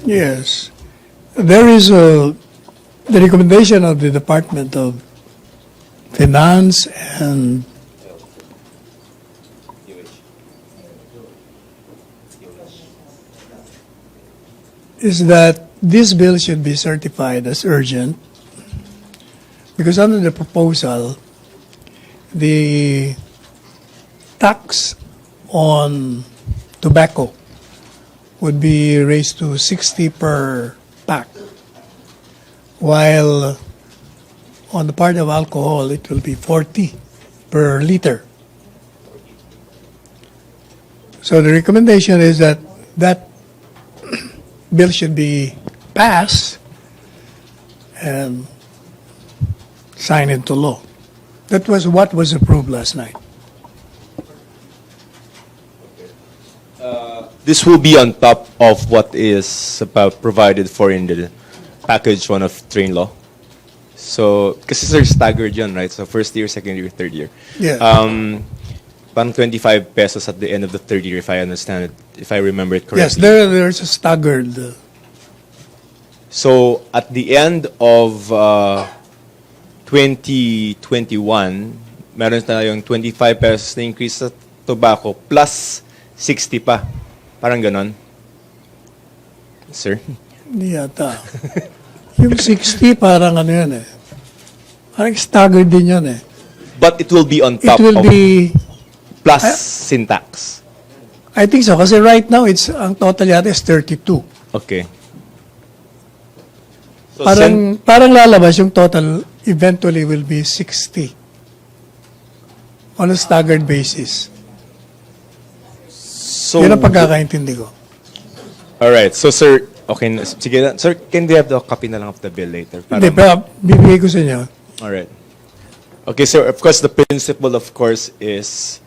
Yes. There is the recommendation of the Department of Finance and is that this bill should be certified as urgent because under the proposal, the tax on tobacco would be raised to 60 per pack, while on the part of alcohol, it will be 40 per liter. So the recommendation is that that bill should be passed and signed into law. That was what was approved last night. This will be on top of what is provided for in the package 1 of train law. So, kasi sir, staggered yun, right? So, first year, second year, third year. Yeah. Parang 25 pesos at the end of the third year, if I understand it, if I remember it correctly. Yes, there's a staggered. So, at the end of 2021, meron tayong 25 pesos na increase sa tobacco plus 60 pa. Parang ganon. Sir? Hindi yata. Yung 60, parang ano yan eh. Parang staggered din yan eh. But it will be on top It will of be, plus syntax. I think so. Kasi right now, ang total yata is 32. Okay. So Parang lalabas yung total eventually will be 60 on a staggered basis. so Yan ang pagkakaintindi ko. all right. So sir, okay, sige na. Sir, can we have the copy na lang of the bill later? Hindi, pero bibigay ko sa inyo. All right. Okay, so of course the principle of course is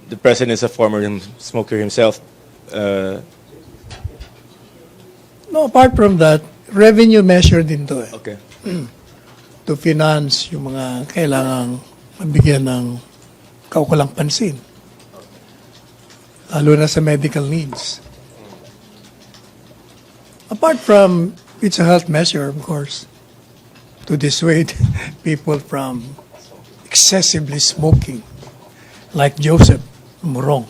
the president is a former smoker himself. No, apart from that, revenue measure din to eh. Okay. To finance yung mga kailangang mabigyan ng kaukulang pansin. Lalo na sa medical needs. Apart from, it's a health measure, of course, to dissuade people from excessively smoking, like Joseph Morong.